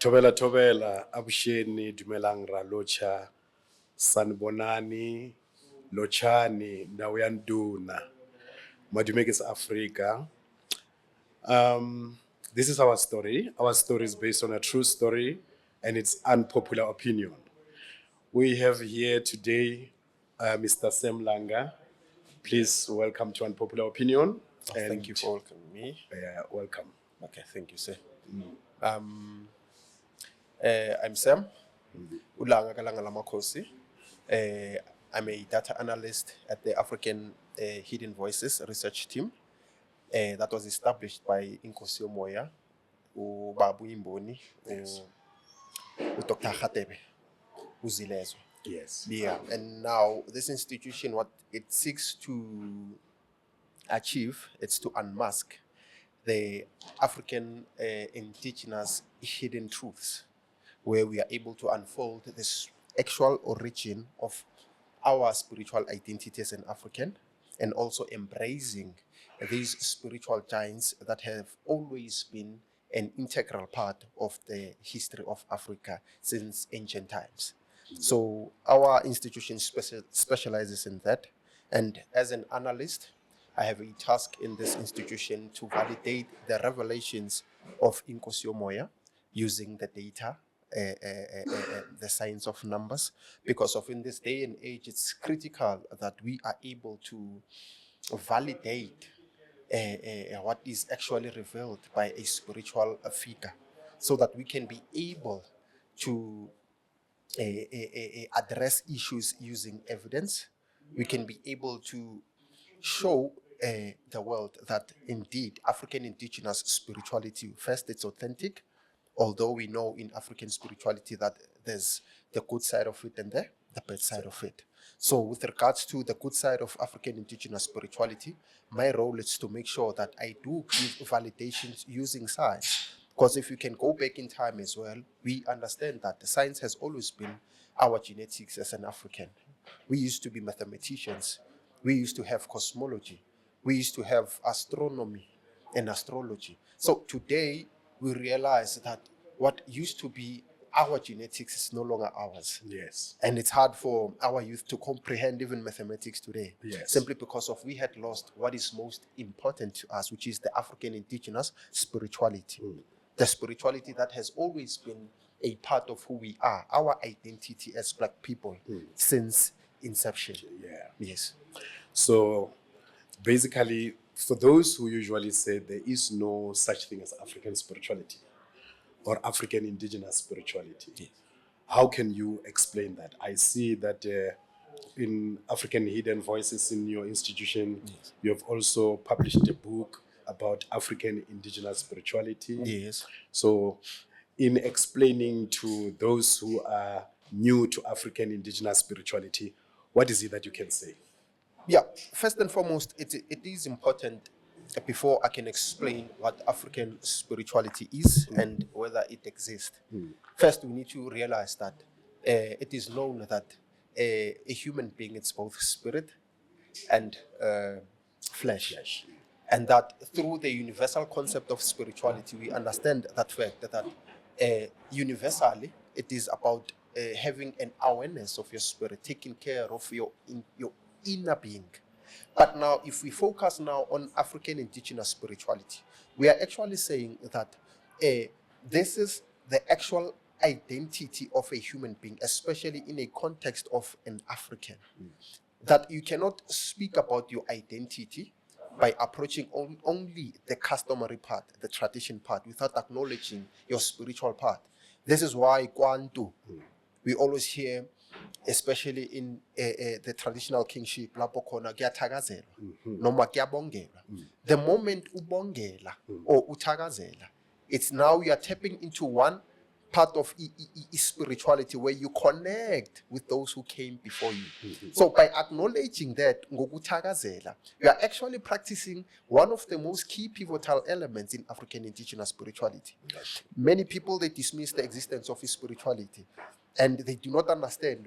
Tobela, Abusheni, Dumelang Ralocha, Sanbonani, Lochani, Nawayanduna, Madumekis Africa. This is our story. Our story is based on a true story and it's unpopular opinion. We have here today Mr. Sam Langa. Please welcome to Unpopular Opinion. Thank you for welcoming me. Welcome. Okay, thank you, sir. I'm Sam. Langa Lamakhosi. I'm a data analyst at the African Hidden Voices research team that was established by isiThunywa, Babu Imboni, Dr. Khatebe, Uzilezwe. Yes. Yeah, and now this institution, what it seeks to achieve, it's to unmask the African indigenous hidden truths, where we are able to unfold this actual origin of our spiritual identity as an African, and also embracing these spiritual giants that have always been an integral part of the history of Africa since ancient times. So our institution specializes in that, and as an analyst, I have a task in this institution to validate the revelations of isiThunywa using the data, the science of numbers, because in this day and age, it's critical that we are able to validate what is actually revealed by a spiritual figure, so that we can be able to address issues using evidence. We can be able to show the world that indeed African indigenous spirituality, first, it's authentic, although we know in African spirituality that there's the good side of it and the bad side of it. So with regards to the good side of African indigenous spirituality, my role is to make sure that I do give validations using science. Because if you can go back in time as well, we understand that the science has always been our genetics as an African. We used to be mathematicians. We used to have cosmology. We used to have astronomy and astrology. So today, we realize that what used to be our genetics is no longer ours. Yes. And it's hard for our youth to comprehend even mathematics today. Yes. Simply because of we had lost what is most important to us, which is the African indigenous spirituality. The spirituality that has always been a part of who we are, our identity as Black people since inception. Yeah. Yes. So basically, for those who usually say there is no such thing as African spirituality or African indigenous spirituality, yes, how can you explain that? I see that in African Hidden Voices in your institution, yes, you have also published a book about African indigenous spirituality. Yes. So in explaining to those who are new to African indigenous spirituality, what is it that you can say? Yeah, first and foremost, it is important before I can explain what African spirituality is and whether it exists. First, we need to realize that it is known that a human being is both spirit and flesh. And that through the universal concept of spirituality, we understand that fact that universally it is about having an awareness of your spirit, taking care of your inner being. But now, if we focus now on African indigenous spirituality, we are actually saying that this is the actual identity of a human being, especially in a context of an African. That you cannot speak about your identity by approaching only the customary part, the tradition part, without acknowledging your spiritual part. This is why Kwantu, we always hear, especially in the traditional kingship, lapho khona kuyathakazelwa noma kuyabongelwa. The moment ubongela or uthakazela, it's now you are tapping into one part of spirituality where you connect with those who came before you. So by acknowledging that, ngokuthakazela, you are actually practicing one of the most key pivotal elements in African indigenous spirituality. Many people, they dismiss the existence of spirituality, and they do not understand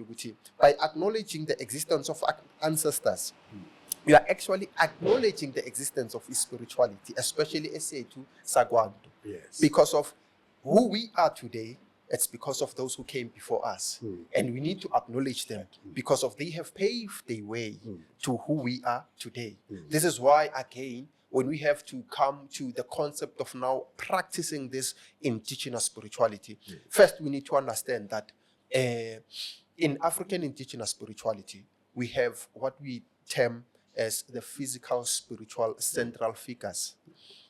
by acknowledging the existence of ancestors. You are actually acknowledging the existence of spirituality, especially to Sagwanto. Yes. Because of who we are today it's because of those who came before us. And we need to acknowledge them because of they have paved the way to who we are today. This is why, again, when we have to come to the concept of now practicing this indigenous spirituality, first we need to understand that in African indigenous spirituality, we have what we term as the physical, spiritual, central figures,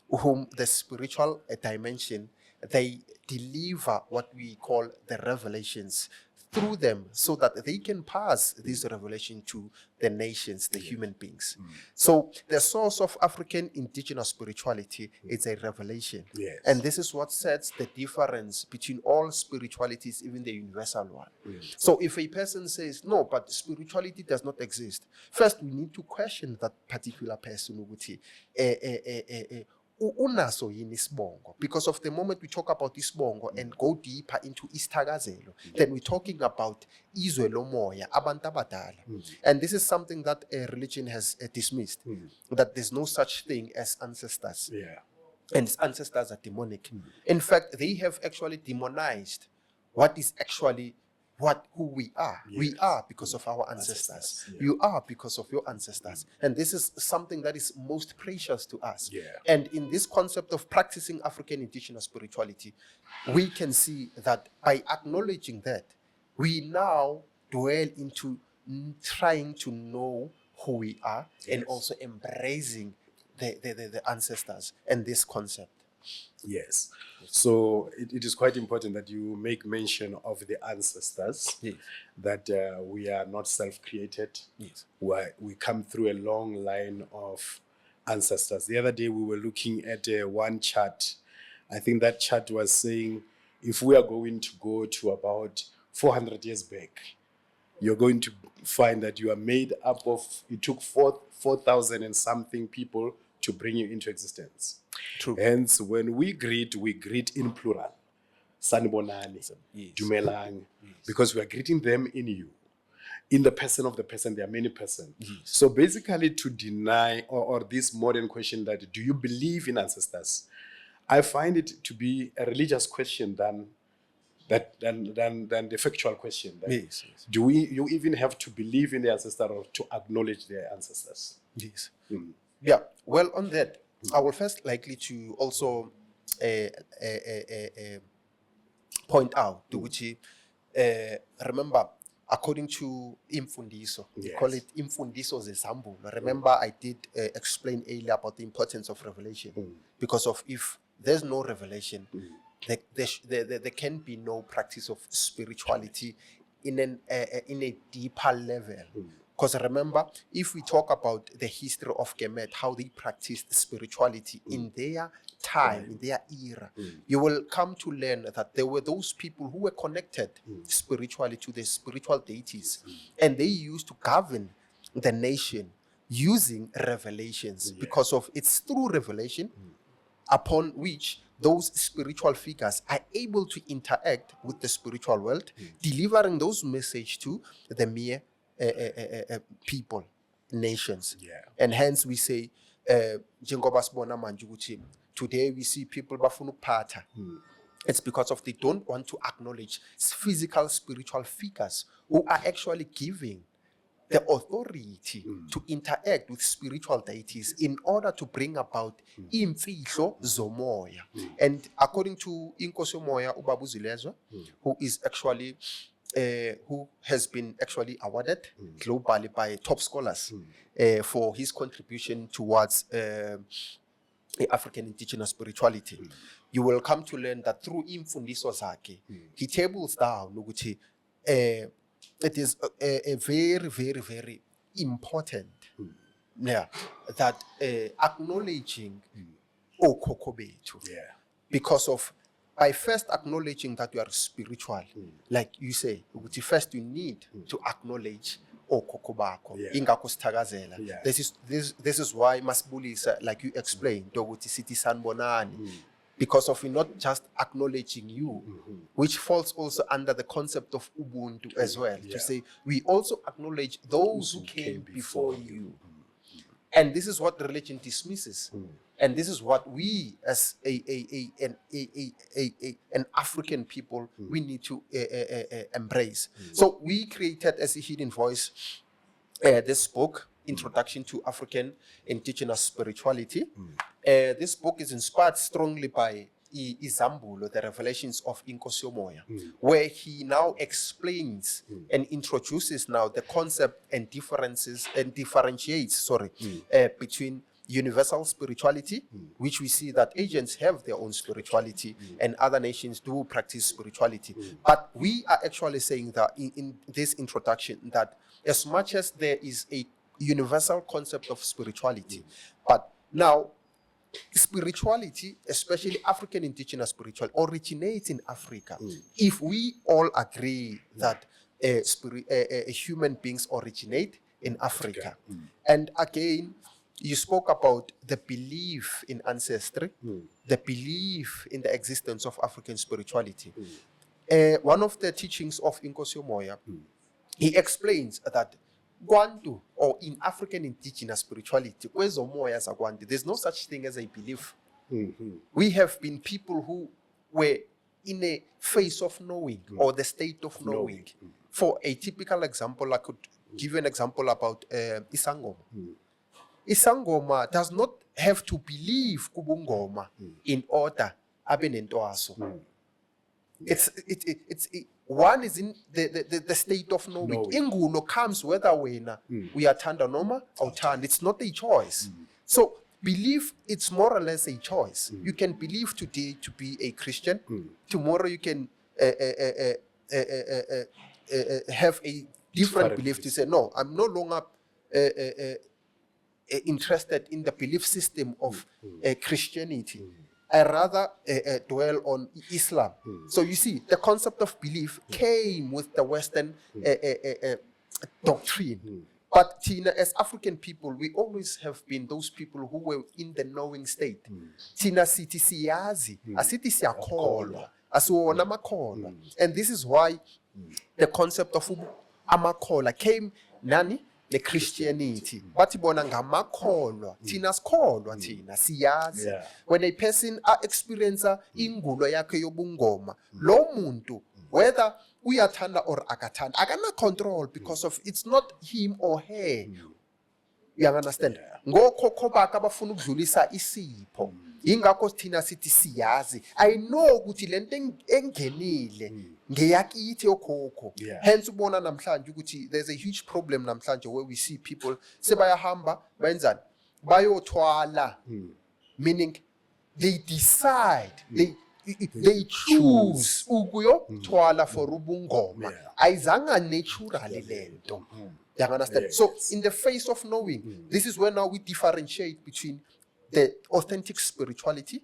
whom the spiritual dimension, they deliver what we call the revelations through them so that they can pass this revelation to the nations, the human beings. So the source of African indigenous spirituality is a revelation. Yes. And this is what sets the difference between all spiritualities, even the universal one. So if a person says, no, but spirituality does not exist, first we need to question that particular person. Unaso yini isibongo, because of the moment we talk about isibongo and go deeper into isithakazelo, then we're talking about izwe lomoya, abantu abadala. And this is something that religion has dismissed, that there's no such thing as ancestors. And ancestors are demonic. In fact, they have actually demonized what is actually who we are. We are because of our ancestors. You are because of your ancestors. And this is something that is most precious to us. And in this concept of practicing African indigenous spirituality, we can see that by acknowledging that, we now dwell into trying to know who we are and also embracing the ancestors and this concept. Yes. So it is quite important that you make mention of the ancestors, that we are not self-created. We come through a long line of ancestors. The other day we were looking at one chart. I think that chart was saying if we are going to go to about 400 years back, you're going to find that you are made up of, it took 4,000 and something people to bring you into existence. True. Hence, when we greet in plural. Sanibonani, Dumelang, because we are greeting them in you. In the person of the person, there are many persons. So basically, to deny or this modern question that do you believe in ancestors, I find it to be a religious question than the factual question. Do you even have to believe in the ancestor or to acknowledge their ancestors? Yeah. Well, on that, I will first likely to also point out to which remember, according to imfundiso, we call it imfundiso zezambulo. Remember, I did explain earlier about the importance of revelation, because of if there's no revelation, there can be no practice of spirituality in a deeper level. Because remember, if we talk about the history of Kemet, how they practiced spirituality in their time, in their era, you will come to learn that there were those people who were connected spiritually to the spiritual deities, and they used to govern the nation using revelations, because of it's through revelation upon which those spiritual figures are able to interact with the spiritual world, delivering those messages to the mere people, nations. And hence we say, today we see people bafuna ukuphatha. It's because of they don't want to acknowledge physical spiritual figures who are actually giving the authority to interact with spiritual deities in order to bring about imfihlo zomoya. And according to Inkosi Moya Ubabuzilezwe, who is actually who has been actually awarded globally by top scholars for his contribution towards African indigenous spirituality, you will come to learn that through imfundiso zakhe, he tables down ukuthi it is a very, very, very important that acknowledging okhokho bethu, because of by first acknowledging that you are spiritual, like you say, first you need to acknowledge okhokho bakho, ingakho sithakazela. This is why masibulisa, like you explained, ukuthi sithi sanibonani, because of not just acknowledging you, which falls also under the concept of Ubuntu as well, to say we also acknowledge those who came before you. And this is what religion dismisses. And this is what we, as an African people, we need to embrace. So we created, as a Hidden Voice, this book, Introduction to African Indigenous Spirituality. This book is inspired strongly by iZambulo, the Revelations of Inkosi Moya, where he now explains and introduces now the concept and differences and differentiates, between universal spirituality, which we see that Asians have their own spirituality and other nations do practice spirituality. But we are actually saying that in this introduction that as much as there is a universal concept of spirituality, but now spirituality, especially African indigenous spirituality, originates in Africa. If we all agree that human beings originate in Africa. And again, you spoke about the belief in ancestry, the belief in the existence of African spirituality. One of the teachings of Inkosi Moya, he explains that Gwantu, or in African indigenous spirituality, there's no such thing as a belief. We have been people who were in a phase of knowing, or the state of knowing. For a typical example, I could give you an example about iZangoma. iZangoma does not have to believe kubungoma in order abe nentwaso. One is in the state of knowing. Ingulo comes whether we are tanda noma or tanda. It's not a choice. So belief, it's more or less a choice. You can believe today to be a Christian. Tomorrow you can have a different belief to say, no, I'm no longer interested in the belief system of Christianity. I rather dwell on Islam. So you see, the concept of belief came with the Western doctrine. But Tina, as African people, we always have been those people who were in the knowing state. Tina siti siyazi, asiti siyakholwa, asiwona makholwa. And this is why the concept of amakholwa came nani? The Christianity. Bathi bona ngamakholwa. Thina sikholwa thina siyazi. When a person experiences ingulo yakhe yobungoma, lo muntu, whether uyathanda or akathanda, akana control because of it's not him or her. You understand? Ngokhokho bakhe abafuna ukudlulisa isipho. Ingakho thina sithi siyazi. I know ukuthi lento engenile ngeyakithi okhokho. Hence ubona namhlanje ukuthi there's a huge problem namhlanje where we see people sebayahamba benzani bayothwala, meaning they decide, they choose ukuyothwala for ubungoma. Ayizanga naturally lento. You understand? So in the face of knowing, this is where now we differentiate between the authentic spirituality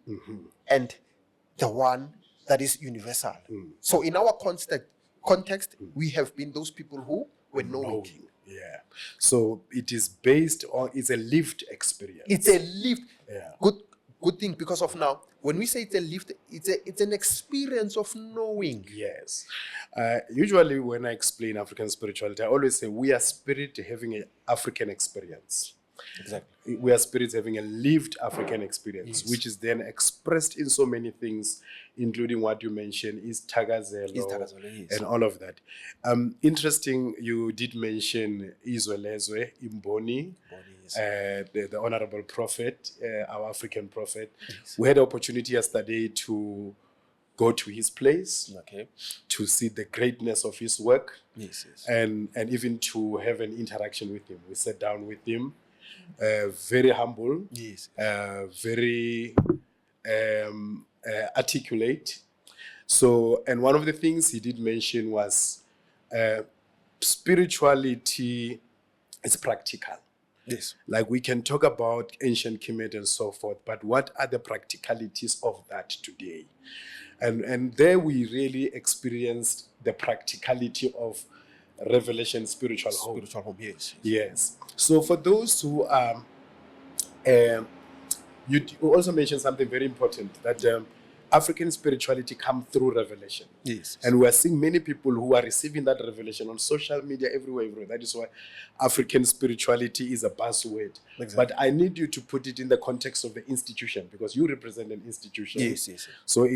and the one that is universal. So in our context, we have been those people who were knowing. So it is based on, it's a lived experience. It's a lived, good thing, because of now, when we say it's a lived, it's an experience of knowing. Yes. Usually when I explain African spirituality, I always say we are spirit having an African experience. Exactly. We are spirits having a lived African experience, which is then expressed in so many things, including what you mentioned, is Tagazelo, and all of that. Interesting, you did mention Izwelezwe, Imboni, the Honorable Prophet, our African prophet. We had the opportunity yesterday to go to his place, to see the greatness of his work, and even to have an interaction with him. We sat down with him. Very humble, very articulate. So, and one of the things he did mention was spirituality is practical. Like we can talk about ancient Kemet and so forth, but what are the practicalities of that today? And there we really experienced the practicality of Revelation Spiritual Home. Yes. So for those who are, you also mentioned something very important, that African spirituality come through revelation. Yes. And we are seeing many people who are receiving that revelation on social media everywhere. That is why African spirituality is a buzzword. Exactly. But I need you to put it in the context of the institution, because you represent an institution. Yes. So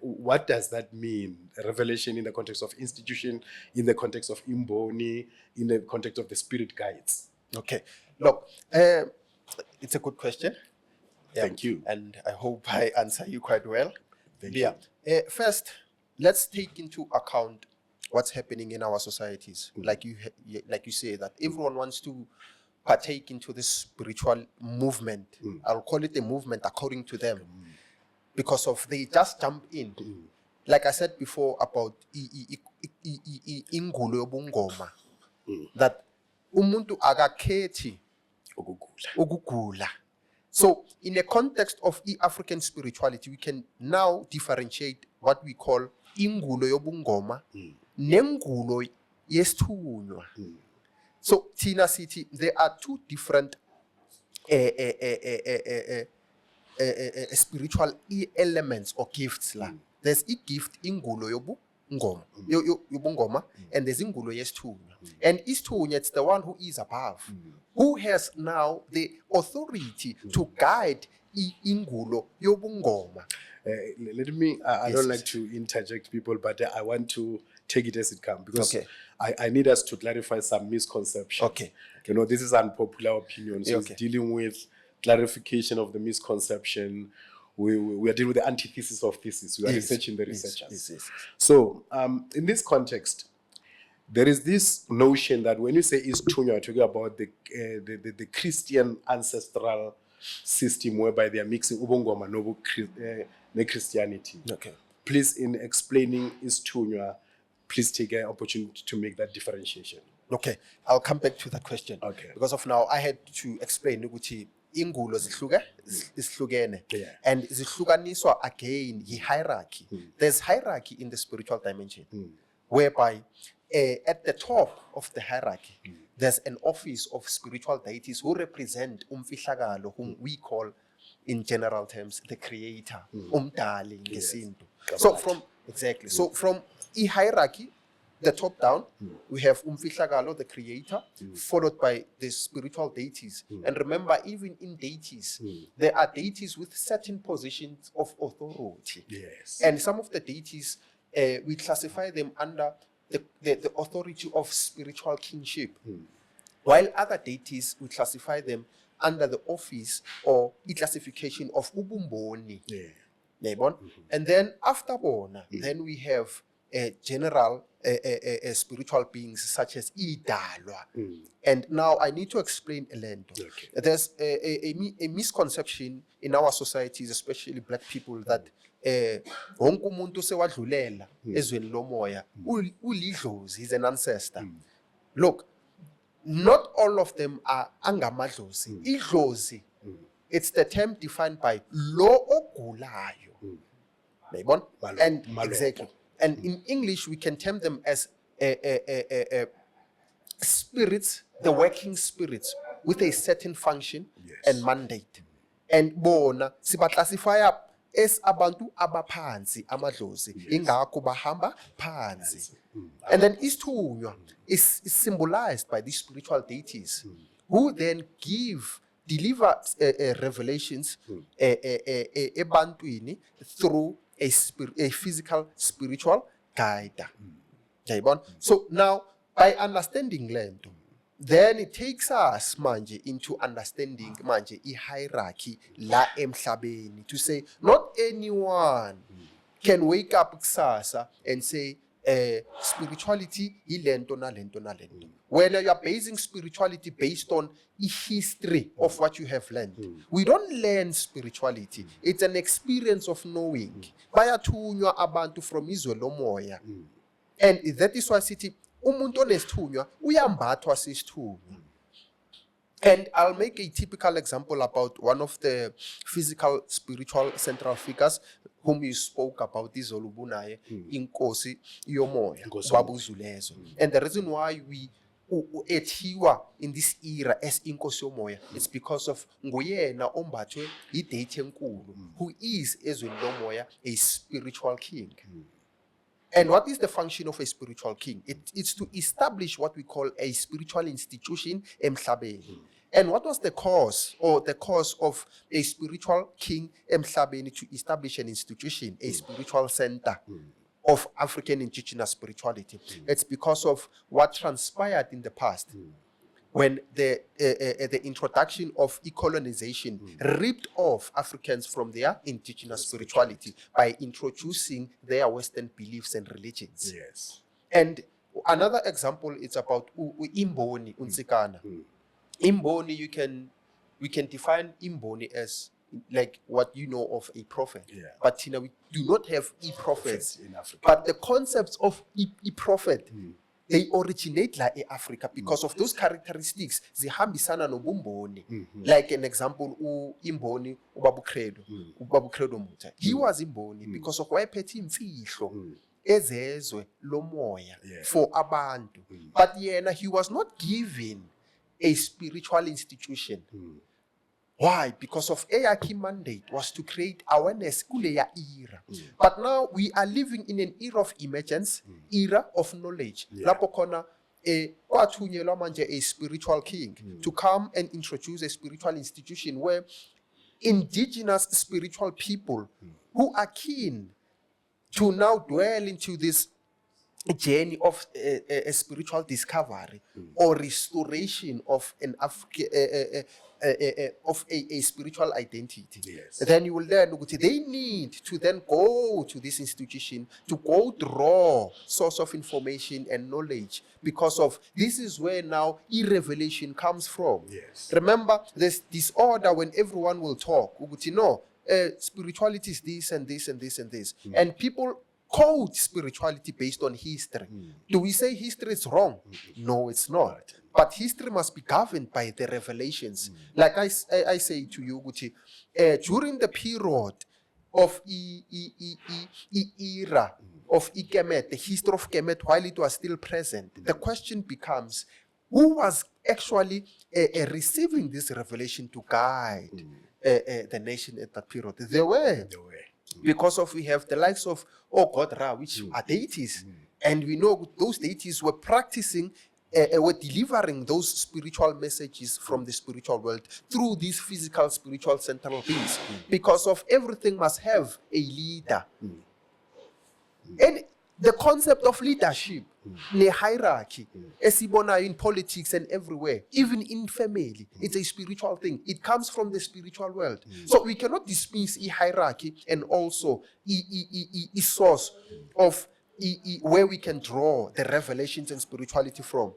what does that mean? Revelation in the context of institution, in the context of Imboni, in the context of the spirit guides. Okay. Look, it's a good question. Yeah. Thank you. And I hope I answer you quite well. Thank you. First, let's take into account what's happening in our societies. Like you say, that everyone wants to partake into this spiritual movement. I'll call it a movement according to them, because of they just jump in. Like I said before about ingulo yobungoma, that umuntu akakhethi ukugula. So, in the context of African spirituality, we can now differentiate what we call ingulo yobungoma, nengulo isiThunywa. So, Tina City, there are two different spiritual elements or gifts. There's a gift ingulo yobungoma, and there's ingulo isiThunywa. And isiThunywa, it's the one who is above, who has now the authority to guide ingulo yobungoma. Let me, I don't like to interject people, but I want to take it as it comes, because I need us to clarify some misconceptions. Okay. You know, this is unpopular opinion, so it's dealing with clarification of the misconception. We are dealing with the antithesis of thesis. We are researching the researchers. Yes. So, in this context, there is this notion that when you say isiThunywa, you're talking about the Christian ancestral system whereby they are mixing ubongoma no Christianity. Okay. Please, in explaining isiThunywa, please take an opportunity to make that differentiation. Okay, I'll come back to that question. Okay. Because of now, I had to explain ukuthi ingulo zihlukene, and zihlukaniswa again hierarchy. There's hierarchy in the spiritual dimension, whereby at the top of the hierarchy, there's an office of spiritual deities who represent umfihlakalo, whom we call, in general terms, the creator, umdali ngesintu. So from a hierarchy, the top down, we have umfihlakalo, the creator, followed by the spiritual deities. And remember, even in deities, there are deities with certain positions of authority. Yes. And some of the deities, we classify them under the authority of spiritual kingship, while other deities, we classify them under the office or the classification of ubumboni. And then after bona, then we have general spiritual beings such as idalwa. And now I need to explain elento. There's a misconception in our societies, especially black people, that wonke umuntu sewadlulela ezweni lomoya ulidlozi, he's an ancestor. Look, not all of them are angamadlozi. Idlozi, it's the term defined by lo ogulayo. And exactly. And in English, we can term them as spirits, the working spirits with a certain function and mandate. And bona siba classify as abantu abaphansi amadlozi, ingakho bahamba phansi. And then isiThunywa is symbolized by these spiritual deities, who then deliver revelations ebantwini through a physical spiritual guide. So now, by understanding lento, then it takes us manje into understanding manje hierarchy la emhlabeni, to say not anyone can wake up kusasa and say spirituality ilento na lento na lento. Whether you are basing spirituality based on a history of what you have learned. We don't learn spirituality. It's an experience of knowing. Bayathunywa abantu from izwe lomoya. And that is why sithi umuntu onesithunywa uyambathwa sisithunywa. And I'll make a typical example about one of the physical spiritual central figures whom you spoke about, izolubunaye, inkosi yomoya, babuzulezo. And the reason why we ethiwa in this era as inkosi yomoya, it's because of nguyena ombathwe idate enkulu, who is ezweni lomoya a spiritual king. And what is the function of a spiritual king? It's to establish what we call a spiritual institution emhlabeni. And what was the cause of a spiritual king emhlabeni to establish an institution, a spiritual center of African indigenous spirituality? It's because of what transpired in the past when the introduction of decolonization ripped off Africans from their indigenous spirituality by introducing their Western beliefs and religions. Yes. And another example is about imboni, unsikana. Imboni, we can define imboni as like what you know of a prophet. Yeah. But we do not have prophets in Africa. But the concepts of prophet, they originate like in Africa because of those characteristics. Zihambisana nobumboni. Like an example, imboni ubabu Credo, Mutwa. He was imboni because of why peti imfihlo ezezwe lomoya for abantu. But he was not given a spiritual institution. Why? Because of Eyaki mandate was to create awareness kuleya era. But now we are living in an era of emergence, era of knowledge. Lapho khona kwathunyelwa manje a spiritual king to come and introduce a spiritual institution where indigenous spiritual people who are keen to now dwell into this journey of a spiritual discovery or restoration of an of a spiritual identity. Yes. Then you will learn they need to then go to this institution to go draw source of information and knowledge, because of this is where now revelation comes from. Yes. Remember, there's disorder when everyone will talk. Spirituality is this and this and this and this, and people quote spirituality based on history. Do we say history is wrong? No, it's not. But history must be governed by the revelations. Like I say to you, during the period of era of Kemet, the history of Kemet, while it was still present, the question becomes, who was actually receiving this revelation to guide the nation at that period? They were. Because of we have the likes of God Ra, which are deities, and we know those deities were practicing, were delivering those spiritual messages from the spiritual world through these physical spiritual central beings. Because of everything must have a leader, and the concept of leadership, the hierarchy, esibona in politics and everywhere, even in family, it's a spiritual thing. It comes from the spiritual world. So we cannot dismiss hierarchy and also source of where we can draw the revelations and spirituality from.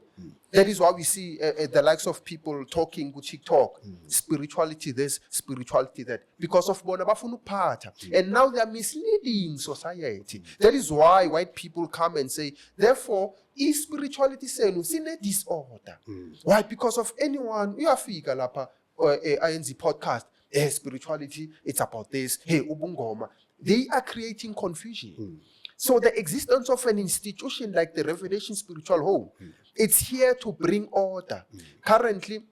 That is why we see the likes of people talking TikTok, spirituality this, spirituality that, because of bona bafuna ukuphatha. And now they are misleading society. That is why white people come and say, therefore, spirituality senu sine disorder. Why? Because of anyone, uyafika lapha INZ podcast, spirituality, it's about this, ubungoma. They are creating confusion. So the existence of an institution like the Revelation Spiritual Home, it's here to bring order. Currently,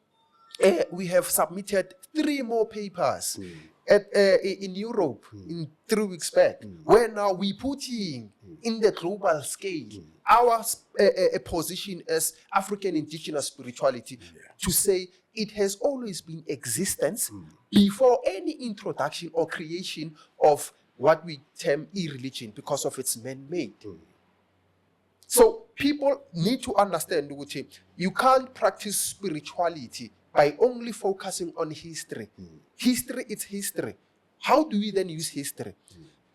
we have submitted 3 more papers in Europe in 3 weeks back, where now we putting in the global scale our position as African indigenous spirituality to say it has always been existence before any introduction or creation of what we term irreligion, because of its man-made. So people need to understand, you can't practice spirituality by only focusing on history. History is history. How do we then use history?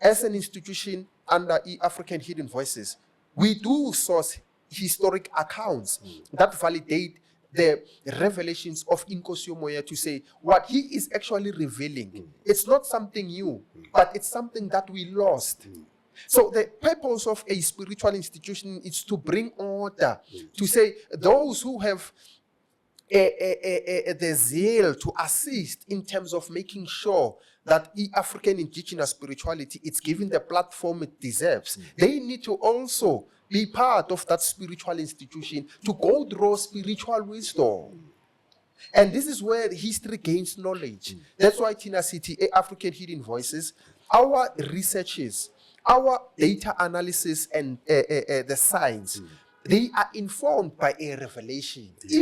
As an institution under African Hidden Voices, we do source historic accounts that validate the revelations of Inkosi Moya to say what he is actually revealing. It's not something new, but it's something that we lost. So the purpose of a spiritual institution is to bring order, to say those who have the zeal to assist in terms of making sure that African indigenous spirituality is given the platform it deserves. They need to also be part of that spiritual institution, to go through spiritual wisdom. And this is where history gains knowledge. That's why Tina City, African Hidden Voices, our researches, our data analysis and the science, they are informed by a revelation. That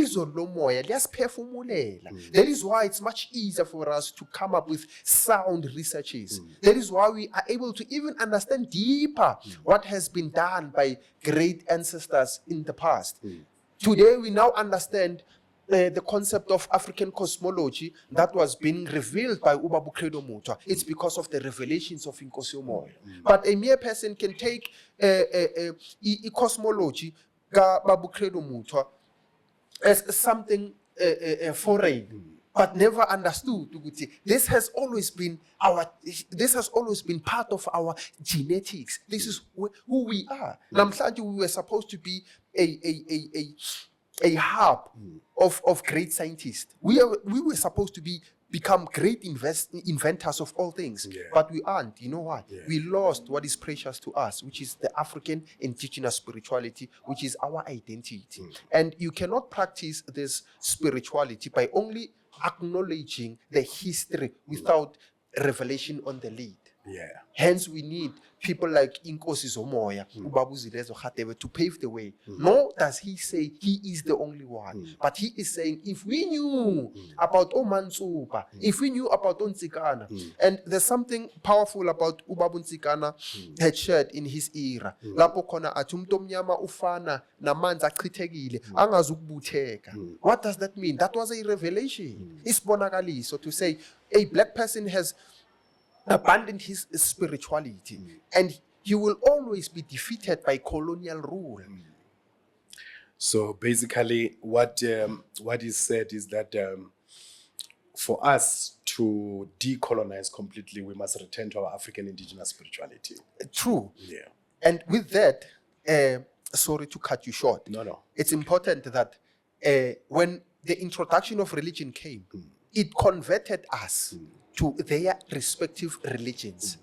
is why it's much easier for us to come up with sound researches. That is why we are able to even understand deeper what has been done by great ancestors in the past. Today we now understand the concept of African cosmology that was being revealed by Credo Mutwa. It's because of the revelations of Inkosi Umoya. But a mere person can take cosmology Credo Mutwa as something foreign, but never understood. This has always been part of our genetics. This is who we are. Namhlanje we were supposed to be a hub of great scientists. We were supposed to become great inventors of all things, but we aren't. You know what? We lost what is precious to us, which is the African indigenous spirituality, which is our identity. And you cannot practice this spirituality by only acknowledging the history without revelation on the lead. Hence, we need people like Inkosi Umoya, Ubabu Zilezo Khatebe to pave the way. Nor does he say he is the only one, but he is saying if we knew about Omantsuba, if we knew about Onzikana, and there's something powerful about Ubabu Nzikana had shared in his era. Lapho khona athi umuntu omnyama ufana namanzi achithekile angazukubutheka. What does that mean? That was a revelation. Isibonakaliso to say a black person has abandoned his spirituality, and he will always be defeated by colonial rule. So basically, what is said is that for us to decolonize completely, we must return to our African indigenous spirituality. True. And with that, sorry to cut you short. No. It's important that when the introduction of religion came, it converted us to their respective religions.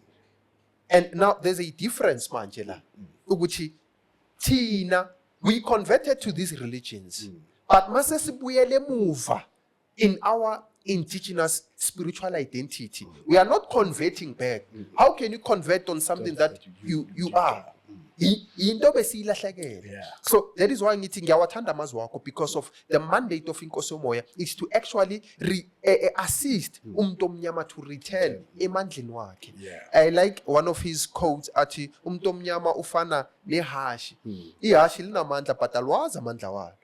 And now there's a difference, Manjela. Uguchi, Tina, we converted to these religions. But masesibuyele muva in our indigenous spiritual identity. We are not converting back. How can you convert on something that you are? So that is why because of the mandate of Inkosi Umoya is to actually assist umntomnyama to return emandleni wakhe. I like one of his quotes athi umntomnyama ufana nehashi. Ihashi linamandla but alwazi amandla walo.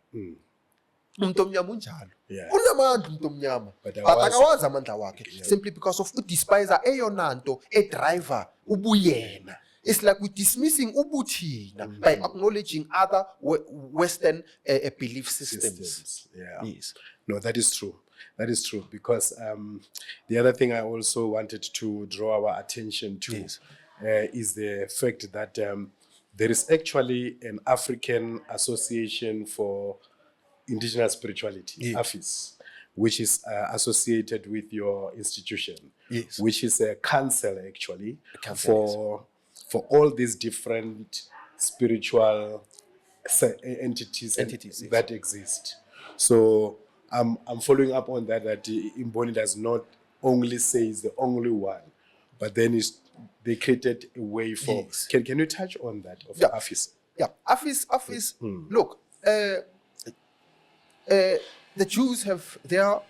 Umntomnyama unjalo. Unamandla umntomnyama but akawazi amandla wakhe, simply because of udespisa eyona nto driver ubuyena. It's like we're dismissing Ubuti by acknowledging other Western belief systems. Yes. No, that is true. That is true. Because the other thing I also wanted to draw our attention to is the fact that there is actually an African Association for Indigenous Spirituality, AFIS, which is associated with your institution, which is a council actually for all these different spiritual entities that exist. So I'm following up on that Imboni does not only say is the only one, but then they created a way for. Can you touch on that of AFIS? AFIS. Look, the Jews have their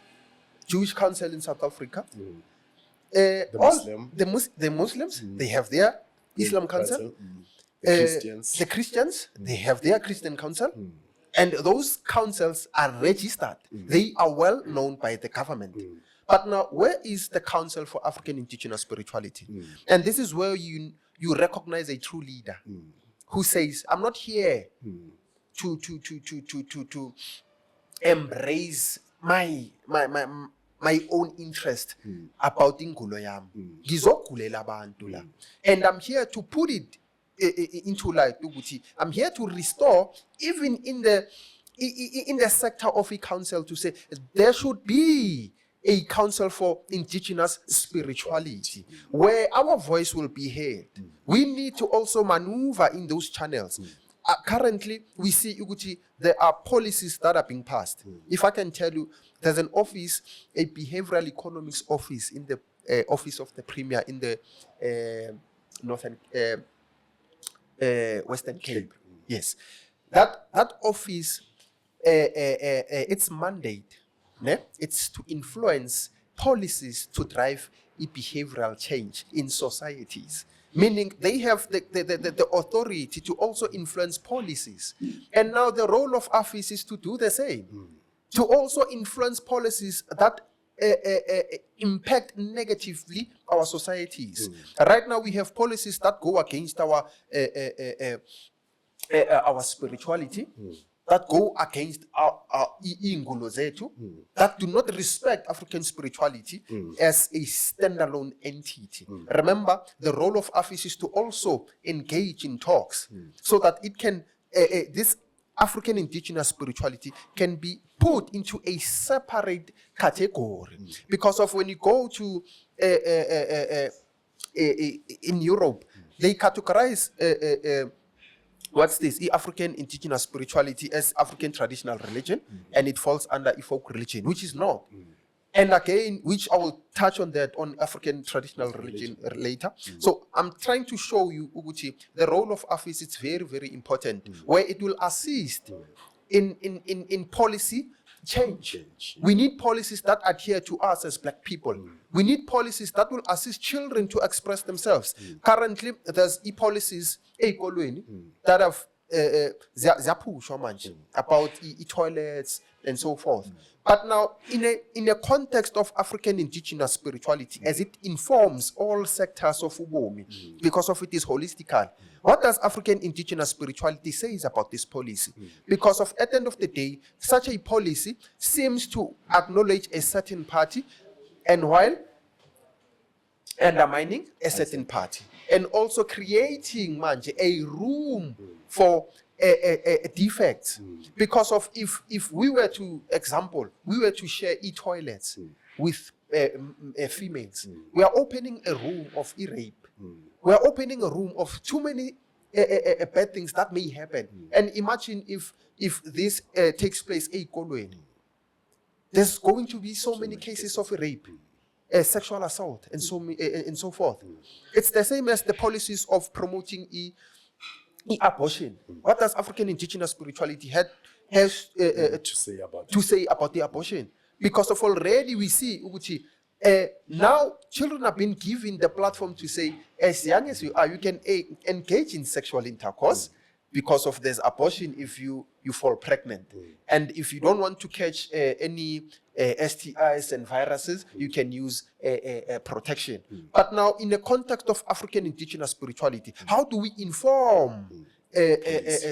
Jewish Council in South Africa. The Muslims, they have their Islam Council. The Christians, they have their Christian Council. And those councils are registered. They are well known by the government. But now, where is the Council for African Indigenous Spirituality? And this is where you recognize a true leader who says, I'm not here to embrace my own interest about ingulo yam. Ngizogulela abantu la. And I'm here to put it into light. I'm here to restore, even in the sector of a council, to say there should be a council for indigenous spirituality where our voice will be heard. We need to also maneuver in those channels. currently we see ukuthi there are policies that are being passed. If I can tell you, there's an office, a behavioral economics office in the office of the premier in the northern Western Cape. Yes, that office, its mandate, ne? It's to influence policies to drive behavioral change in societies. Meaning they have the authority to also influence policies. And now the role of office is to do the same, to also influence policies that impact negatively our societies. Right now we have policies that go against our spirituality, that go against our ingulo zethu, that do not respect African spirituality as a standalone entity. Remember, the role of office is to also engage in talks so that it can, this African indigenous spirituality can be put into a separate category. Because of when you go to in Europe, they categorize what's this? African indigenous spirituality as African traditional religion, and it falls under folk religion, which is not. And again, which I will touch on that on African traditional religion later. So I'm trying to show you, Uguchi, the role of office is very, very important, where it will assist in policy change. We need policies that adhere to us as Black people. We need policies that will assist children to express themselves. Currently, there's policies that have about toilets and so forth. But now, in a context of African indigenous spirituality, as it informs all sectors of Ubomi, because of it is holistical, what does African indigenous spirituality say about this policy? Because of, at the end of the day, such a policy seems to acknowledge a certain party, and while undermining a certain party, and also creating a room for defects. Because of if we were to, example, we were to share toilets with females, we are opening a room of rape. We are opening a room of too many bad things that may happen. And imagine if this takes place there's going to be so many cases of rape, sexual assault, and so forth. It's the same as the policies of promoting abortion. What does African indigenous spirituality has to say about the abortion? Because of already we see, now children are being given the platform to say, as young as you are, you can engage in sexual intercourse. Because of there's abortion if you fall pregnant. And if you don't want to catch any STIs and viruses, you can use protection. But now, in the context of African indigenous spirituality, how do we inform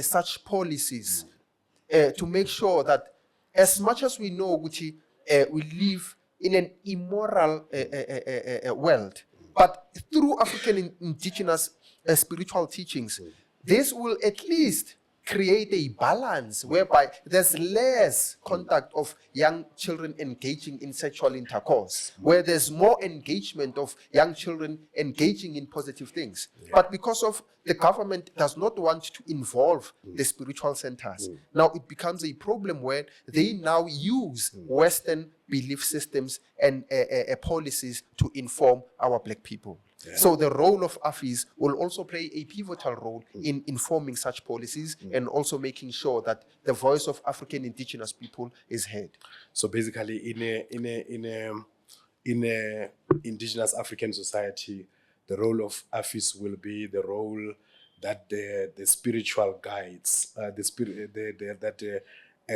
such policies to make sure that, as much as we know, we live in an immoral world, but through African indigenous spiritual teachings, this will at least create a balance whereby there's less contact of young children engaging in sexual intercourse, where there's more engagement of young children engaging in positive things. But because of the government does not want to involve the spiritual centers, now it becomes a problem where they now use Western belief systems and policies to inform our Black people. So the role of AFIS will also play a pivotal role in informing such policies and also making sure that the voice of African indigenous people is heard. So basically, in a indigenous African society, the role of AFIS will be the role that the spiritual guides,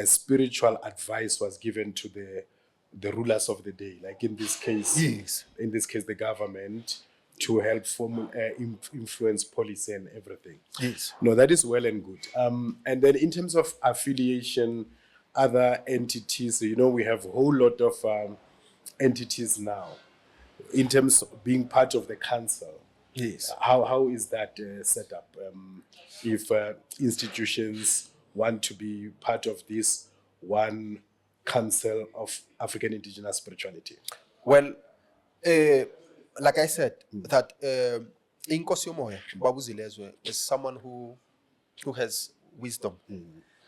spiritual advice was given to the rulers of the day. Like in this case, the government, to help influence policy and everything. Yes. No, that is well and good. And then in terms of affiliation, other entities, we have a whole lot of entities now. In terms of being part of the council, yes, how is that set up? If institutions want to be part of this one council of African indigenous spirituality? Well, like I said, that Inkosi Yomoya Babuzilezwe is someone who has wisdom.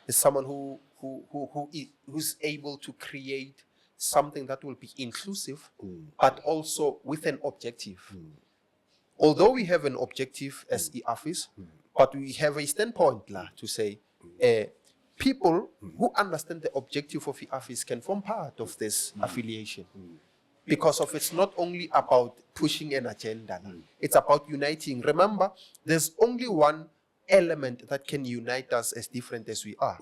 Is someone who's able to create something that will be inclusive, but also with an objective. Although we have an objective as e-office, but we have a standpoint to say people who understand the objective of e-office can form part of this affiliation. Because of it's not only about pushing an agenda, it's about uniting. Remember, there's only one element that can unite us as different as we are,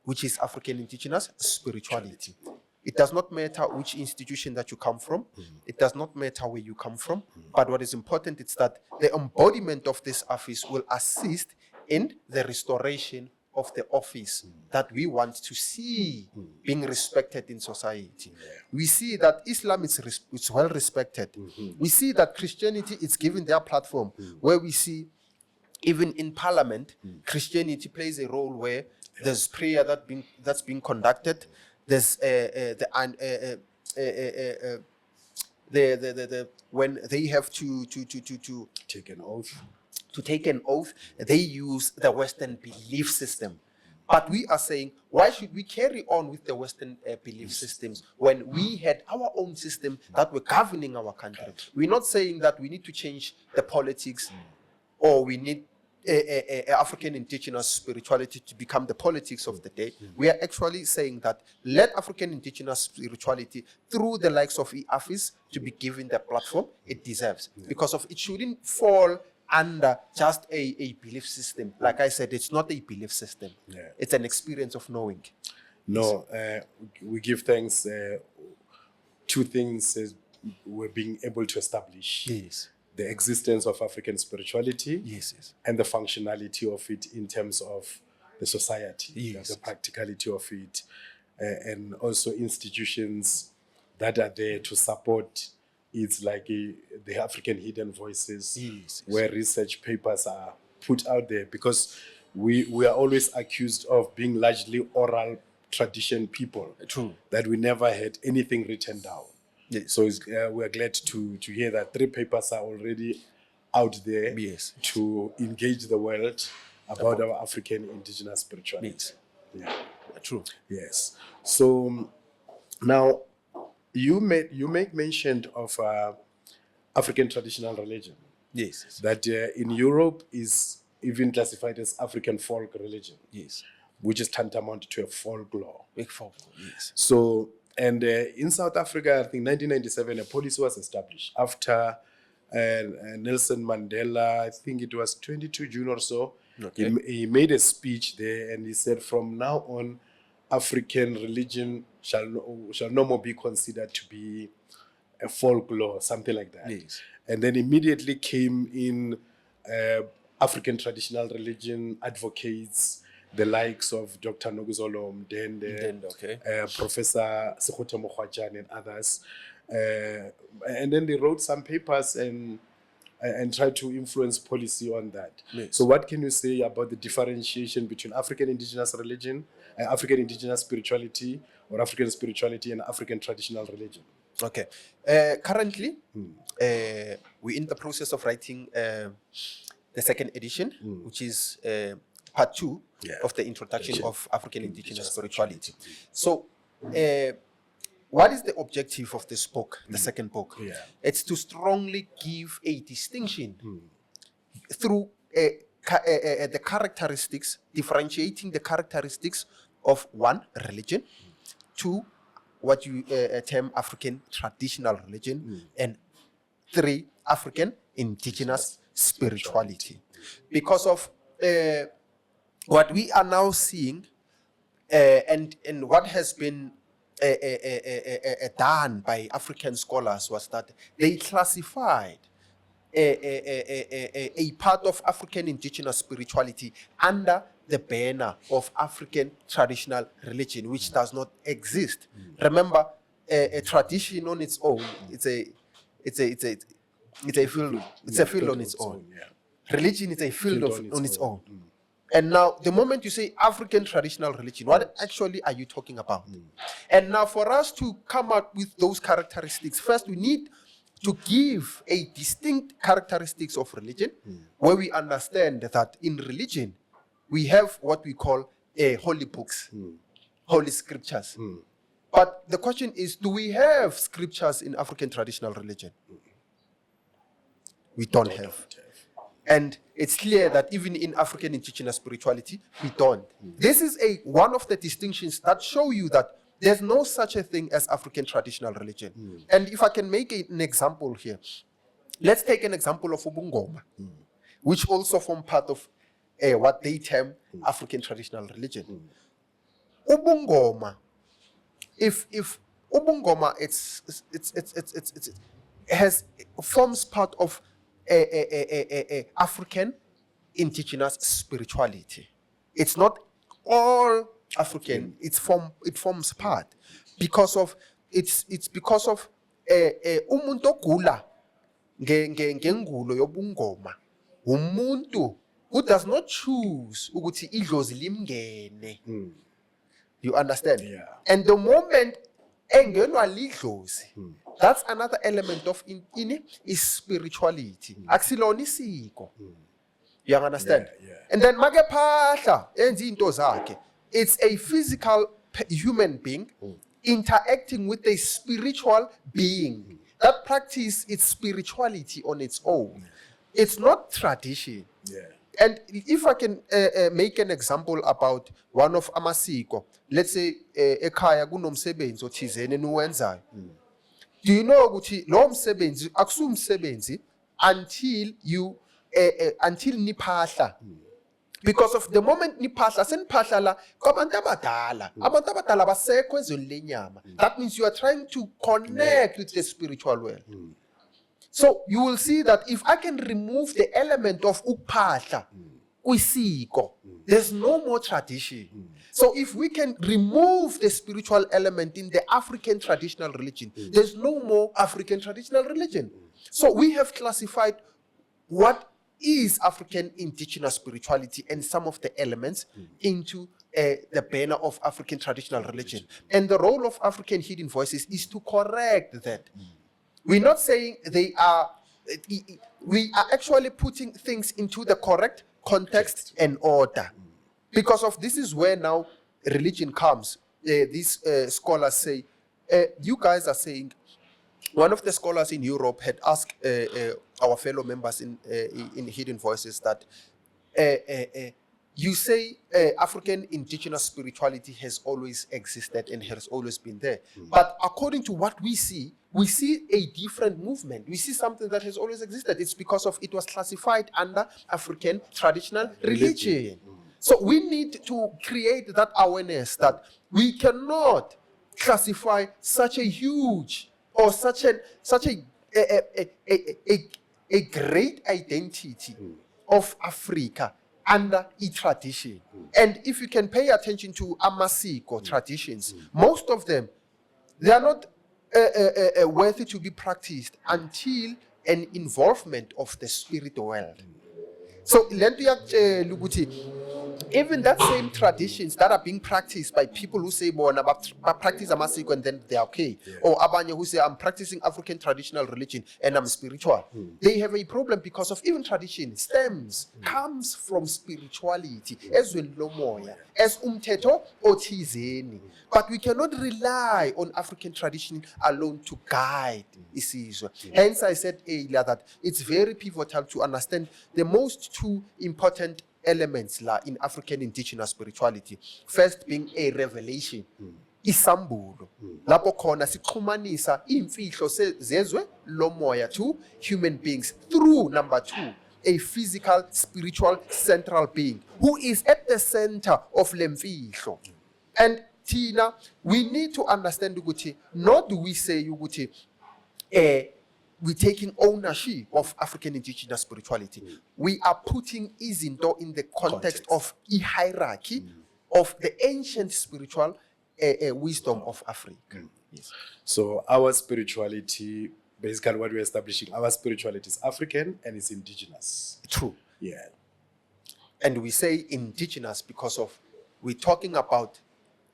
which is African indigenous spirituality. It does not matter which institution that you come from. It does not matter where you come from. But what is important is that the embodiment of this office will assist in the restoration of the office that we want to see being respected in society. We see that Islam is well respected. We see that Christianity is given their platform, where we see even in parliament, Christianity plays a role where there's prayer that's being conducted. There's when they have to Take an oath. To take an oath, they use the Western belief system. But we are saying, why should we carry on with the Western belief systems when we had our own system that were governing our country? We're not saying that we need to change the politics or we need African indigenous spirituality to become the politics of the day. We are actually saying that let African indigenous spirituality, through the likes of e-office, to be given the platform it deserves. Because of it shouldn't fall under just a belief system. Like I said, it's not a belief system. It's an experience of knowing. No, we give thanks. Two things we're being able to establish. Yes. The existence of African spirituality. Yes. And the functionality of it in terms of the society. Yes. The practicality of it. And also institutions that are there to support. It's like the African Hidden Voices, where research papers are put out there, because we are always accused of being largely oral tradition people. True. That we never had anything written down. Yes. So we're glad to hear that 3 papers are already out there to engage the world about our African indigenous spirituality. Yeah. True. Yes. So now, you make mention of African traditional religion. Yes. That in Europe is even classified as African folk religion. Yes. Which is tantamount to a folklore. Yes. So, and in South Africa, I think 1997, a policy was established after Nelson Mandela. I think it was 22 June or so. Okay. He made a speech there, and he said, from now on, African religion shall no more be considered to be a folklore, something like that. Yes. And then immediately came in African traditional religion advocates, the likes of Dr. Noguzolo Mdende, Professor Sekhuta Mokhwatjane and others. And then they wrote some papers and tried to influence policy on that. Yes. So what can you say about the differentiation between African indigenous religion, African indigenous spirituality, or African spirituality and African traditional religion? Okay. Currently, we're in the process of writing the second edition, which is part 2 of the introduction of African indigenous spirituality. So, what is the objective of this book, the second book? It's to strongly give a distinction through the characteristics, differentiating the characteristics of 1, religion, 2, what you term African traditional religion, and 3, African indigenous spirituality. Because of what we are now seeing and what has been done by African scholars was that they classified a part of African indigenous spirituality under the banner of African traditional religion, which does not exist. Remember, a tradition on its own, it's a field on its own. Religion is a field on its own. And now, the moment you say African traditional religion, what actually are you talking about? And now, for us to come up with those characteristics, first we need to give a distinct characteristics of religion, where we understand that in religion, we have what we call holy books, holy scriptures. But the question is, do we have scriptures in African traditional religion? We don't have. And it's clear that even in African indigenous spirituality, we don't. This is one of the distinctions that show you that there's no such a thing as African traditional religion. And if I can make an example here, let's take an example of Ubungoma, which also form part of what they term African traditional religion. Ubungoma, if Ubungoma, forms part of African indigenous spirituality. It's not all African. It forms part because of umuntu ogula ngengulo yobungoma umuntu who does not choose ukuthi idlozi limngene. You understand? Yeah. And the moment engenwa lidlozi, that's another element of is spirituality. Akusilona isiko. You understand? Yeah. And then make phahla enza into zakhe. It's a physical human being interacting with a spiritual being that practice its spirituality on its own. It's not tradition. Yeah. And if I can make an example about one of amasiko, let's say ekhaya kunomsebenzi othizene niwenzayo. Do you know ukuthi lo msebenzi akusumsebenzi until you until niphahla? Because of the moment niphahla seniphahla la kwabantu abadala. Abantu abadala basekho ezweni lenyama. That means you are trying to connect with the spiritual world. So you will see that if I can remove the element of ukuphahla kwisiko, there's no more tradition. So if we can remove the spiritual element in the African traditional religion, there's no more African traditional religion. So we have classified what is African indigenous spirituality and some of the elements into the banner of African traditional religion. And the role of African hidden voices is to correct that. We're not saying they are, we are actually putting things into the correct context and order. Because of this is where now religion comes. These scholars say, you guys are saying, one of the scholars in Europe had asked our fellow members in Hidden Voices that you say African indigenous spirituality has always existed and has always been there. But according to what we see a different movement. We see something that has always existed. It's because of it was classified under African traditional religion. So we need to create that awareness that we cannot classify such a huge or such a great identity of Africa under a tradition. And if you can pay attention to amasiko traditions, most of them, they are not worthy to be practiced until an involvement of the spirit world. So even that same traditions that are being practiced by people who say bona practice amasiko and then they're okay, or abanye who say I'm practicing African traditional religion and I'm spiritual, they have a problem because of even tradition comes from spirituality as well lomoya as umthetho othizeni. But we cannot rely on African tradition alone to guide isizwe. Hence I said earlier that it's very pivotal to understand the most two important elements in African indigenous spirituality. First being a revelation, isambulo. Lapho khona sixhumanisa imfihlo zezwe lomoya to human beings through number two, a physical, spiritual, central being who is at the center of lemfihlo. And Tina, we need to understand ukuthi, nor do we say ukuthi we're taking ownership of African indigenous spirituality. We are putting izinto in the context of a hierarchy of the ancient spiritual wisdom of Africa. Yes. So our spirituality, basically what we're establishing, our spirituality is African and it's indigenous. True. Yeah. And we say indigenous because of we're talking about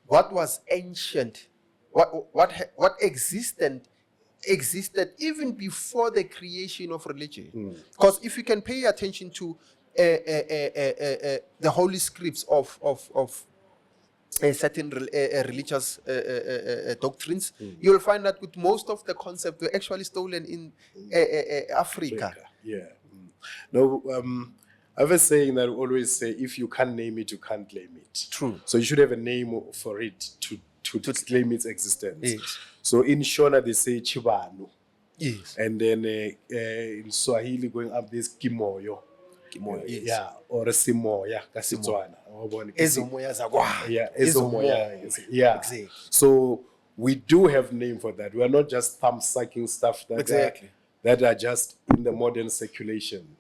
what was ancient, what existed even before the creation of religion. Because if you can pay attention to the holy scripts of certain religious doctrines, you'll find that with most of the concepts were actually stolen in Africa. Yeah. No, I have a saying that I always say, if you can't name it, you can't claim it. True. So you should have a name for it to claim its existence. Yes. So in Shona, they say Chibano. Yes. And then in Swahili, going up this Kimoyo. Yes. Yeah, or Simoya, Kasitswana. iZangoma zakwa. Yeah, iZangoma. Yeah. Exactly. So we do have name for that. We are not just thumb-sucking stuff that are just in the modern circulation.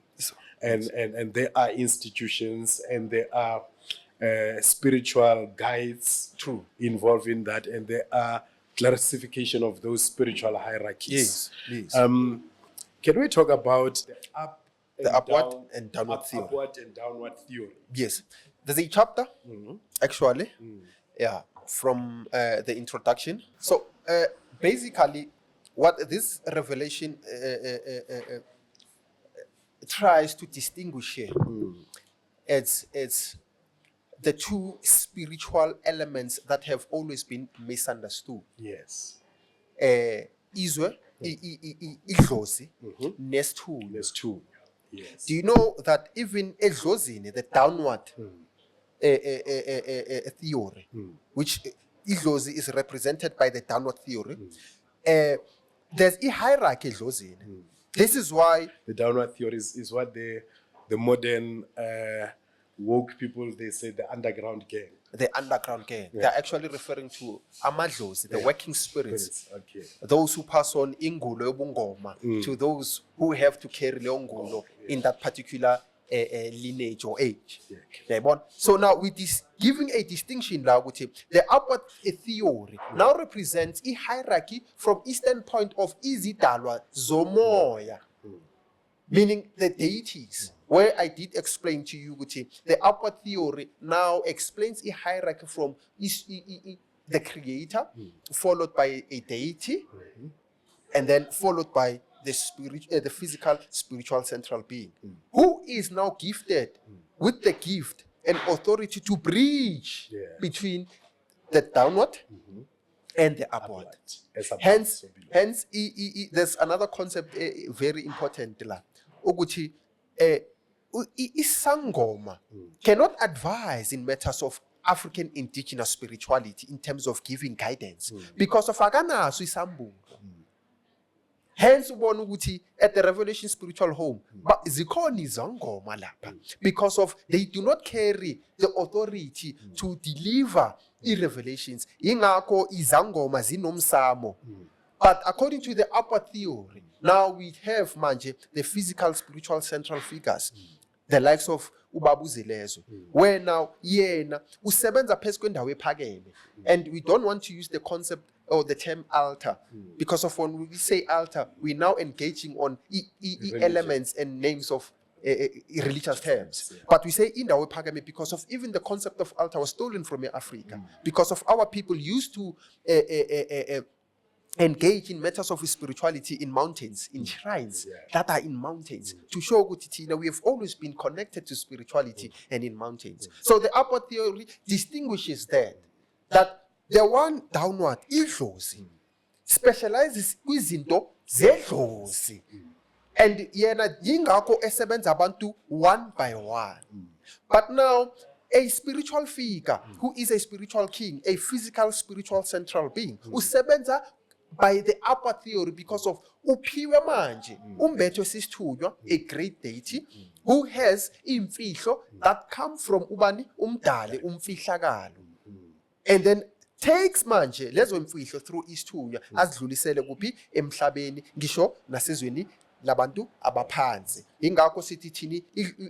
And there are institutions and there are spiritual guides involved in that, and there are classification of those spiritual hierarchies. Yes. Can we talk about the upward and downward theory? Upward and downward theory. Yes. There's a chapter, actually, from the introduction. So basically, what this revelation tries to distinguish here, it's the two spiritual elements that have always been misunderstood. Yes. Izwe, idlozi, nesithunywa. Yes. Do you know that even edlozini, the downward theory, which idlozi is represented by the downward theory, there's a hierarchy edlozini. This is why the downward theory is what the modern woke people, they say the underground gang. The underground gang. They're actually referring to amadlozi, the working spirits. Okay. Those who pass on ingulo yobungoma to those who have to carry leongulo in that particular lineage or age. Okay. So now with this giving a distinction now, the upward theory now represents a hierarchy from Eastern point of izidalwa zomoya, meaning the deities. Where I did explain to you, the upward theory now explains a hierarchy from the creator, followed by a deity, and then followed by the physical, spiritual central being, who is now gifted with the gift and authority to bridge between the downward and the upward. Hence, there's another concept very important. Ukuthi iZangoma cannot advise in matters of African indigenous spirituality in terms of giving guidance because of akanaso isambungu. Hence ubona ukuthi at the Revelation Spiritual Home zikhona iZangoma lapha because of they do not carry the authority to deliver i-revelations. Ingakho iZangoma zinomsamo. But according to the upper theory, now we have manje the physical spiritual central figures, the likes of uBaba uZelezo, where now yena usebenza phezu kwendawo ephakeme, and we don't want to use the concept or the term altar because of when we say altar, we're now engaging on elements and names of religious terms. But we say indawo ephakeme because of even the concept of altar was stolen from Africa because of our people used to engage in matters of spirituality in mountains, in shrines that are in mountains, to show we have always been connected to spirituality and in mountains. So the upward theory distinguishes that the one downward, idlozi, specializes kwizinto zedlozi. And yena yingakho esebenza abantu one by one. But now, a spiritual figure who is a spiritual king, a physical spiritual central being, usebenza by the upper theory because of uphiwe manje umbetho isiThunywa, a great deity who has imfihlo that come from ubani umdali umfihlakalo, and then takes manje lezo imfihlo through isiThunywa azidlulisele kuphi emhlabeni ngisho nasezweni labantu abaphansi. Ingakho sithi thini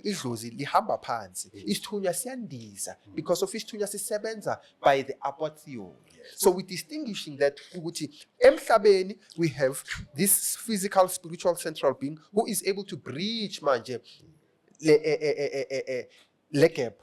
idlozi lihamba phansi, isiThunywa siyandiza because of isiThunywa sisebenza by the upward theory. So we're distinguishing that ukuthi emhlabeni we have this physical spiritual central being who is able to bridge manje le gap.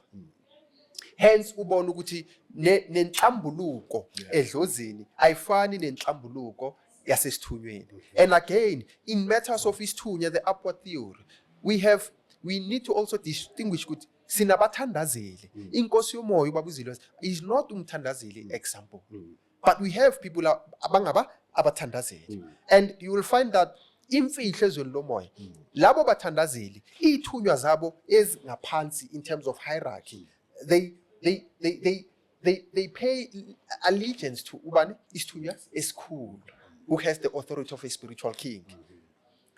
Hence ubona ukuthi nenhlambuluko edlozini ayifani nenhlambuluko yasesithunyweni. And again, in matters of isiThunywa, the upward theory, we have we need to also distinguish ukuthi sinabathandazeli. Inkosi yomoya ubaba uZinhle is not umthandazeli example. But we have people abangaba abathandazeli. And you will find that imfihlo ezweni lomoya labo bathandazeli ithunywa zabo ezingaphansi in terms of hierarchy. They pay allegiance to ubani isiThunywa esikhulu, who has the authority of a spiritual king.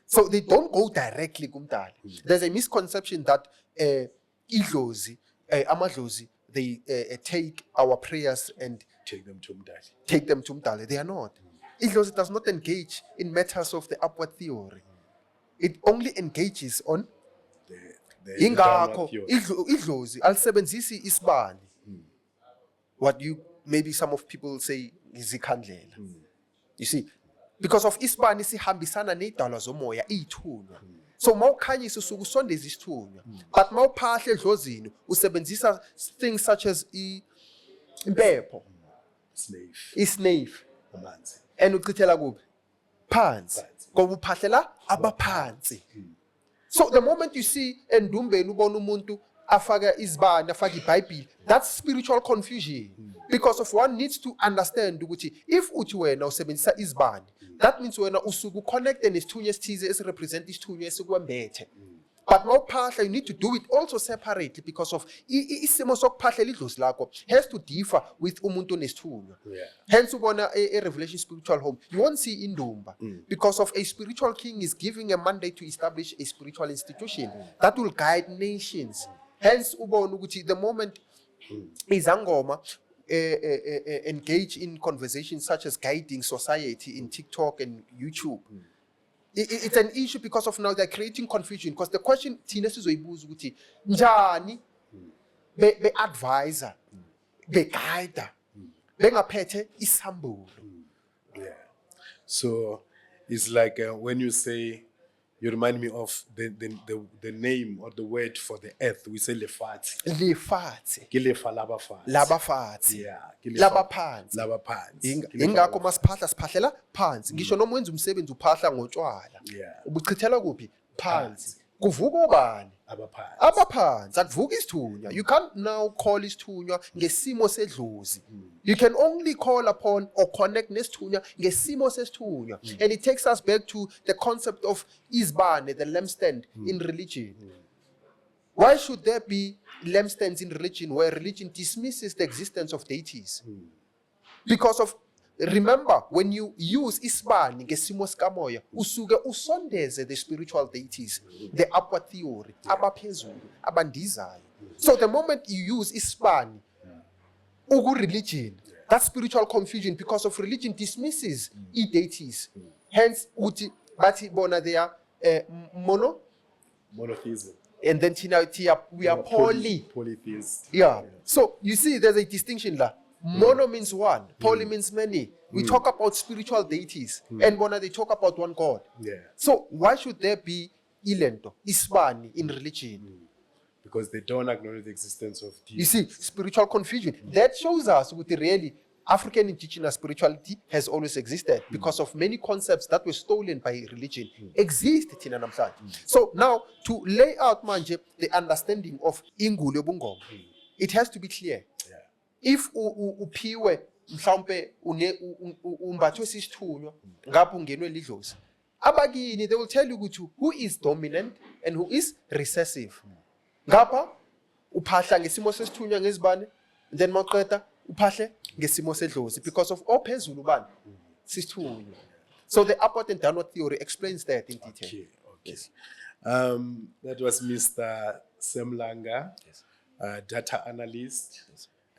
So they don't go directly kumdali. There's a misconception that idlozi, amadlozi, they take our prayers and Take them to Mdali. take them to mdali. They are not. Idlozi does not engage in matters of the upward theory. It only engages on The ingakho downward theory. idlozi alisebenzisi isibani. What you maybe some of people say izikhandlela. You see, because of isibani sihambisana nedalwa zomoya ithunywa. So mawukhanyisa usuku usondeza isithunywa. But mawuphahla edlozini usebenzisa things such as impepho, Slave. isnave, Amanzi. and uchithela kuphi? Phansi. Phansi. Ngoba uphahlela abaphansi. So the moment you see endumbeni ubona umuntu afaka izibani, afaka iBhayibheli, that's spiritual confusion. Because of one needs to understand ukuthi if uthi wena usebenzisa izibani, that means wena usuku connected nesithunywa esithize esirepresent isithunywa esikwembethe. But mawuphahla, you need to do it also separately because of isimo sokuphahlela idlozi lakho has to differ with umuntu onesithunywa. Hence ubona a Revelation spiritual home, you won't see indumba because of a spiritual king is giving a mandate to establish a spiritual institution that will guide nations. Hence ubona ukuthi the moment iZangoma engage in conversations such as guiding society in TikTok and YouTube, it's an issue because of now they're creating confusion. Because the question thina sizoyibuza ukuthi njani be advisor, be guide, bengaphethe isambulo. Yeah. So it's like when you say, you remind me of the name or the word for the earth. We say lefatsi. Lefatsi. Ke lefa la bafatsi. Labafatsi. Yeah. ke lefa Labaphansi. la baphansi. Ke lefa Ingakho masiphahla siphahlela phansi. Ngisho noma wenza umsebenzi uphahla ngotshwala. Yeah. Ubuchithela kuphi? Phansi. Kuvuka obani? Abaphansi. Abaphansi akuvuka isithunywa. You can't now call isithunywa ngesimo sedlozi. You can only call upon or connect nesithunywa ngesimo sesithunywa. And it takes us back to the concept of izbane, the lampstand in religion. Why should there be lampstands in religion where religion dismisses the existence of deities? Because of, remember, when you use isbani ngesimo sikamoya, usuke usondeze the spiritual deities, the upward theory, abaphezulu, abandizayo. So the moment you use isbani, religion, that's spiritual confusion because of religion dismisses deities. Hence, bati bona they are Monotheism. and then we are polytheist. Yeah. So you see, there's a distinction there. Mono means one, poly means many. We talk about spiritual deities, and bona they talk about one God. Yeah. So why should there be ilento, isbani in religion? Because they don't acknowledge the existence of You Jesus. see, spiritual confusion. That shows us with the really African indigenous spirituality has always existed because of many concepts that were stolen by religion exist tina namhlanje. So now to lay out manje the understanding of inguli yobungoma, it has to be clear. Yeah. If uphiwe mhlawumbe umbathwe sisithunywa ngapho ungenwe lidlozi, abakini they will tell you ukuthi who is dominant and who is recessive. Ngapha uphahla ngesimo sesithunywa ngezibane, then maqeda uphahle ngesimo sedlozi because of ophezulu bani sisithunywa. So the upward and downward theory explains that in detail. Okay. Yes. That was Mr. Langa, data analyst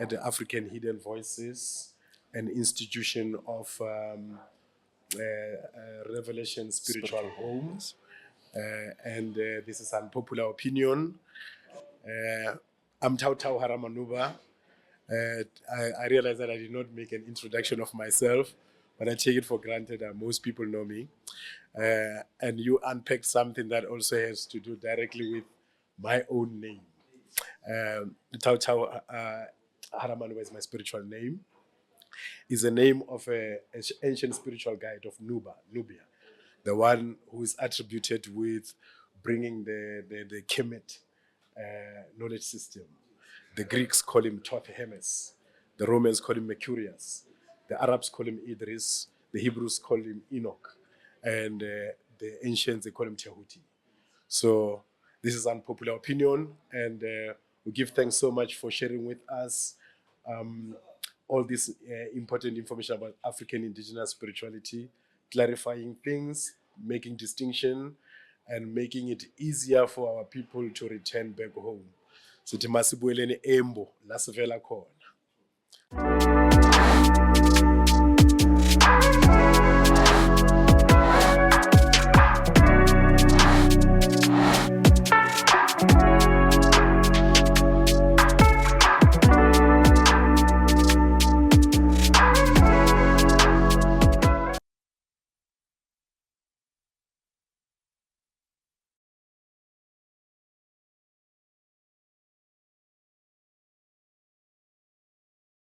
at the African Hidden Voices, an institution of Revelation Spiritual Homes. And this is unpopular opinion. I'm Thau Haramanuba. I realize that I did not make an introduction of myself, but I take it for granted that most people know me. And you unpacked something that also has to do directly with my own name. Thau Haramanuba is my spiritual name. Is the name of an ancient spiritual guide of Nubia, the one who is attributed with bringing the Kemet knowledge system. The Greeks call him Thoth Hermes. The Romans call him Mercurius. The Arabs call him Idris. The Hebrews call him Enoch. And the ancients, they call him Tehuti. So this is unpopular opinion, and we give thanks so much for sharing with us all this important information about African indigenous spirituality, clarifying things, making distinction, and making it easier for our people to return back home. So Timasibueleni Embo, la sivela khona.